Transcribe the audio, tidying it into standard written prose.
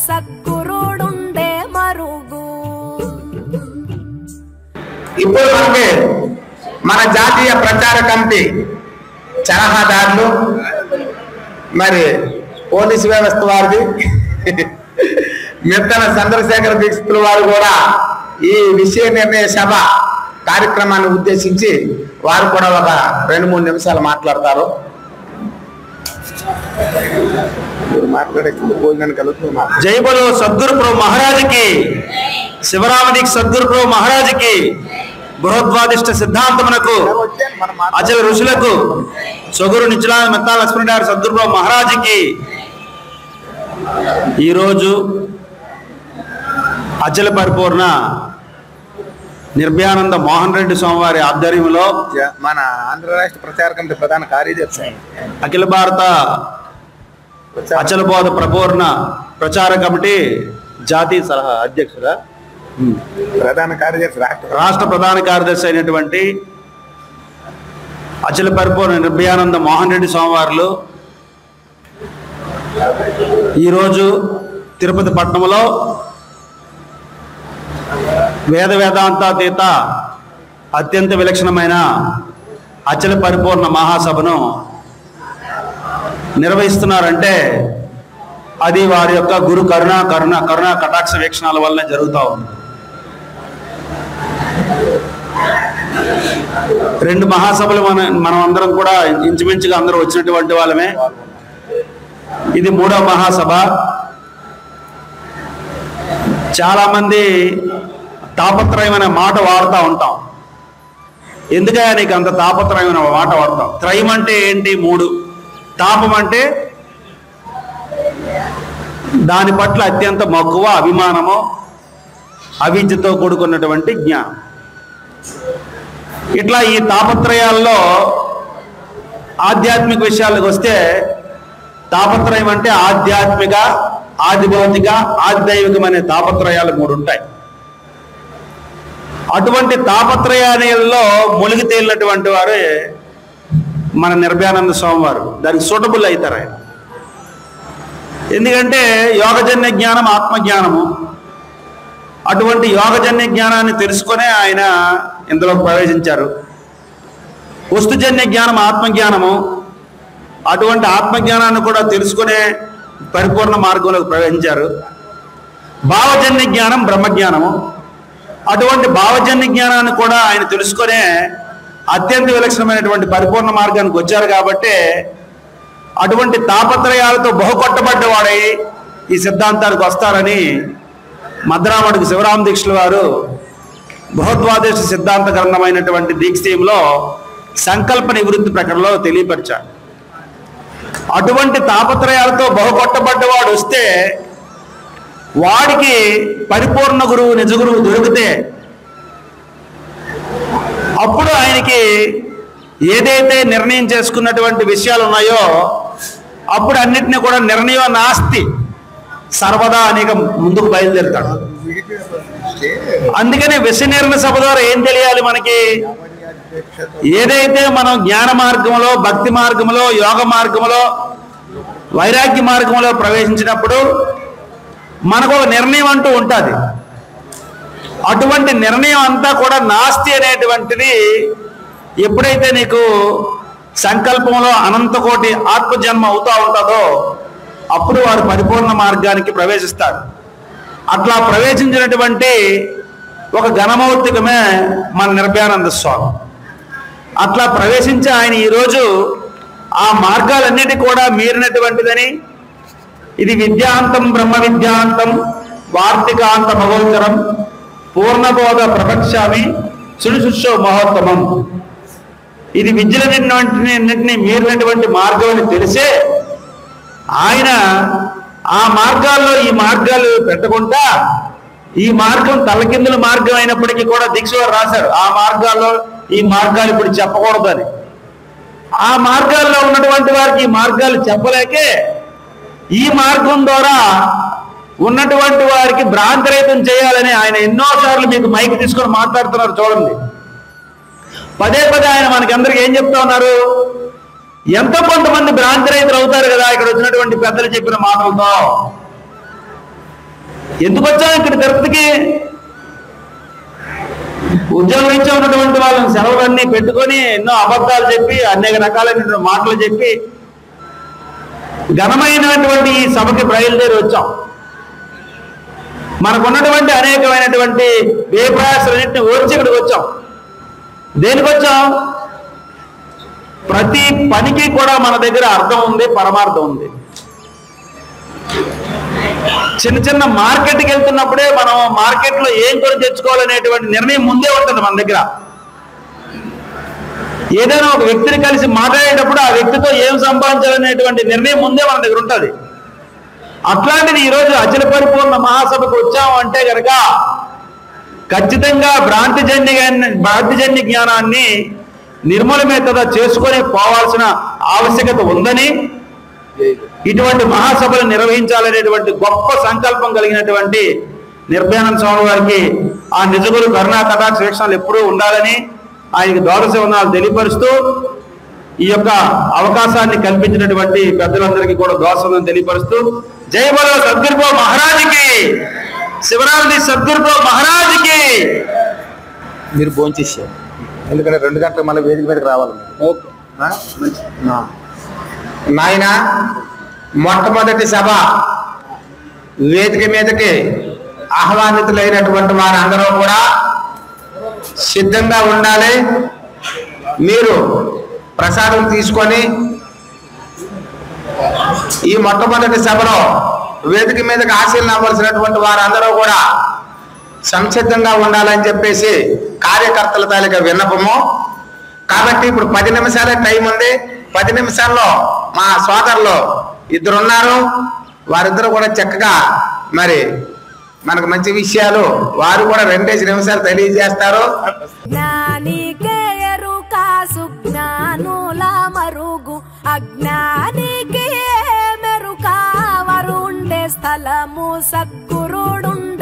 సద్గురుడుండే మరుగు. ఇప్పుడు మనకి మన జాతీయ ప్రచార కమిటీ సలహాదారులు మరి పోలీసు వ్యవస్థ వారిది మిత్తన చంద్రశేఖర దీక్షితుల వారు కూడా ఈ విషయ నిర్ణయ సభ కార్యక్రమాన్ని ఉద్దేశించి వారు కూడా ఒక 2-3 నిమిషాలు మాట్లాడతారు. జై బలో సద్గురు ప్రభు మహారాజుకి, శివరామదీక్ష సద్గురు ప్రభు మహారాజుకి, బృహద్వాదిష్ట సిద్ధాంతమునకు, అచల ఋషులకు, సొగురు నిశ్చలా మెత్తా లక్ష్మణ సద్గురు ప్రభు మహారాజుకి. ఈరోజు అచల పరిపూర్ణ నిర్భయానంద మోహన్ రెడ్డి స్వామివారి ఆధ్వర్యంలో మన ఆంధ్ర రాష్ట్ర ప్రచార కమిటీ ప్రధాన కార్యదర్శి, అఖిల భారత అచల బోధ పరిపూర్ణ ప్రచార కమిటీ జాతీయ సలహా అధ్యక్షుడా ప్రధాన కార్యదర్శి, రాష్ట్ర ప్రధాన కార్యదర్శి అయినటువంటి అచల పరిపూర్ణ నిర్భయానంద మోహన్ రెడ్డి స్వామివార్లు ఈరోజు తిరుపతి పట్టణంలో వేదాంతాతీత అత్యంత విలక్షణమైన అచల పరిపూర్ణ మహాసభను నిర్వహిస్తున్నారంటే అది వారి యొక్క గురు కరుణా కటాక్ష వీక్షణాల వల్లనే జరుగుతూ ఉంది. 2 మహాసభలు మనం అందరం కూడా ఇంచుమించుగా అందరూ వచ్చినటువంటి వాళ్ళమే. ఇది 3వ మహాసభ. చాలా మంది తాపత్రయమైన మాట వాడుతూ ఉంటాం. ఎందుకయ్యా నీకు అంత తాపత్రయమైన మాట వాడతాం? త్రయం అంటే ఏంటి? 3. తాపం అంటే దాని పట్ల అత్యంత మక్కువ, అభిమానము, అవిద్యతో కూడుకున్నటువంటి జ్ఞానం. ఇట్లా ఈ తాపత్రయాల్లో ఆధ్యాత్మిక విషయాలకు వస్తే తాపత్రయం అంటే ఆధ్యాత్మిక, ఆదిభౌతిక, ఆదిదైవికం అనే తాపత్రయాలు 3 ఉంటాయి. అటువంటి తాపత్రయాలలో మునిగి తేలినటువంటి వారే మన నిర్భయానంద స్వామి వారు. దానికి సూటబుల్ అవుతారు ఆయన. ఎందుకంటే యోగజన్య జ్ఞానం ఆత్మజ్ఞానము. అటువంటి యోగజన్య జ్ఞానాన్ని తెలుసుకునే ఆయన ఇందులోకి ప్రవేశించారు. వస్తుజన్య జ్ఞానం ఆత్మజ్ఞానము. అటువంటి ఆత్మజ్ఞానాన్ని కూడా తెలుసుకునే పరిపూర్ణ మార్గంలోకి ప్రవేశించారు. భావజన్య జ్ఞానం బ్రహ్మజ్ఞానము. అటువంటి భావజన్య జ్ఞానాన్ని కూడా ఆయన తెలుసుకునే అత్యంత విలక్షణమైనటువంటి పరిపూర్ణ మార్గానికి వచ్చారు. కాబట్టి అటువంటి తాపత్రయాలతో బహుకొట్టబడ్డవాడై ఈ సిద్ధాంతానికి వస్తారని మద్రామడుగు శివరామ దీక్షల వారు బృహద్వాదేశ సిద్ధాంత గ్రంథమైనటువంటి దీక్షీయంలో సంకల్ప నివృత్తి ప్రకటనలో తెలియపరిచారు. అటువంటి తాపత్రయాలతో బహుకొట్టబడ్డవాడు వస్తే వాడికి పరిపూర్ణ గురువు, నిజ గురువు దొరికితే అప్పుడు ఆయనకి ఏదైతే నిర్ణయం చేసుకున్నటువంటి విషయాలు ఉన్నాయో అప్పుడు అన్నిటినీ కూడా నిర్ణయం నాస్తి సర్వదా అనేక ముందుకు బయలుదేరుతాడు. అందుకని విషనిర్ణ సభ ద్వారా ఏం తెలియాలి మనకి? ఏదైతే మనం జ్ఞాన మార్గంలో, భక్తి మార్గంలో, యోగ మార్గంలో, వైరాగ్య మార్గంలో ప్రవేశించినప్పుడు మనకు ఒక నిర్ణయం అంటూ ఉంటుంది. అటువంటి నిర్ణయం అంతా కూడా నాస్తి అనేటువంటిది ఎప్పుడైతే నీకు సంకల్పంలో అనంతకోటి ఆత్మజన్మ అవుతూ ఉంటుందో అప్పుడు వారు పరిపూర్ణ మార్గానికి ప్రవేశిస్తారు. అట్లా ప్రవేశించినటువంటి ఒక ఘనమౌతికమే మన నిర్భయానంద స్వామి. అట్లా ప్రవేశించి ఆయన ఈరోజు ఆ మార్గాలన్నిటి కూడా మీరినటువంటిదని, ఇది విద్యాంతం బ్రహ్మ విద్యాంతం వార్తికాంత మహోత్తరం పూర్ణబోధ ప్రపక్షామి సుడిశుశ్రో మహోత్తమం. ఇది విద్యలన్నింటినీ మీరినటువంటి మార్గం అని తెలిసే ఆయన ఆ మార్గాల్లో ఈ మార్గాలు పెట్టకుండా, ఈ మార్గం తలకిందుల మార్గం అయినప్పటికీ కూడా దీక్షవారు రాశారు ఆ మార్గాల్లో ఈ మార్గాలు ఇప్పుడు చెప్పకూడదని. ఆ మార్గాల్లో ఉన్నటువంటి వారికి ఈ మార్గాలు చెప్పలేకే ఈ మార్గం ద్వారా ఉన్నటువంటి వారికి భ్రాంతిరహితం చేయాలని ఆయన ఎన్నోసార్లు మీకు మైక్ తీసుకొని మాట్లాడుతున్నారు. చూడండి, పదే పదే ఆయన మనకందరికి ఏం చెప్తా ఉన్నారు? ఎంతో కొంతమంది భ్రాంతిరహితులు అవుతారు కదా ఇక్కడ వచ్చినటువంటి పెద్దలు చెప్పిన మాటలతో. ఎందుకు వచ్చాం ఇక్కడ తిరుపతికి? ఉద్యోగం ఇచ్చే ఉన్నటువంటి వాళ్ళని సెలవులన్నీ పెట్టుకొని ఎన్నో అబద్ధాలు చెప్పి అనేక రకాలైనటువంటి మాటలు చెప్పి ఘనమైనటువంటి ఈ సభకి బయలుదేరి వచ్చాం. మనకున్నటువంటి అనేకమైనటువంటి వ్యయప్రయాసాలన్నింటినీ ఓర్చి ఇక్కడికి వచ్చాం. దేనికి వచ్చాం? ప్రతి పనికి కూడా మన దగ్గర అర్థం ఉంది, పరమార్థం ఉంది. చిన్న చిన్న మార్కెట్కి వెళ్తున్నప్పుడే మనం మార్కెట్లో ఏం కొని తెచ్చుకోవాలనేటువంటి నిర్ణయం ముందే ఉంటుంది మన దగ్గర. ఏదైనా ఒక వ్యక్తిని కలిసి మాట్లాడేటప్పుడు ఆ వ్యక్తితో ఏం సంపాదించాలనేటువంటి నిర్ణయం ముందే మన దగ్గర ఉంటుంది. అట్లాంటిది ఈరోజు అచల పరిపూర్ణ మహాసభకు వచ్చాము అంటే కనుక ఖచ్చితంగా భ్రాంతిజన్య జ్ఞానాన్ని నిర్మూలమేతగా చేసుకొని పోవాల్సిన ఆవశ్యకత ఉందని, ఇటువంటి మహాసభలు నిర్వహించాలనేటువంటి గొప్ప సంకల్పం కలిగినటువంటి నిర్భయానంద స్వామి వారికి ఆ నిజగురు కరుణా కటాక్ష వీక్షణలు ఎప్పుడూ ఉండాలని ఆయనకి ద్వాదశ వందనాలు తెలియపరుస్తూ, ఈ యొక్క అవకాశాన్ని కల్పించినటువంటి పెద్దలందరికీ కూడా ద్వాదశ వందనాలు తెలియపరుస్తూ, జై బలో సద్గురు మహారాజుకి, శివరాత్రి సద్గురు మహారాజుకి. మీరు భోంచేసారు, ఎందుకంటే 2 గంటలకు మళ్ళీ వేదిక మీదకి రావాలి. నాయన, మొట్టమొదటి సభ వేదిక మీదకి ఆహ్వానితులైనటువంటి వారందరూ కూడా సిద్ధంగా ఉండాలి. మీరు ప్రసాదం తీసుకొని ఈ మొట్టమొదటి సభలో వేదిక మీదకి ఆశీర్వాదం అవ్వాల్సినటువంటి వారందరూ కూడా సంసిద్ధంగా ఉండాలని చెప్పేసి కార్యకర్తల తాలూకా విన్నపము. కాబట్టి ఇప్పుడు 10 నిమిషాలే టైం ఉంది. 10 నిమిషాల్లో మా సోదరులు 2 ఉన్నారు. వారిద్దరూ కూడా చక్కగా మరి మనకు మంచి విషయాలు వారు కూడా 2 నిమిషాలు తెలియజేస్తారు. జ్ఞానికే ఎరుక సుజ్ఞానుల మరుగు, అజ్ఞానికి మెరుక వరుండే స్థలము సద్గురుడుండ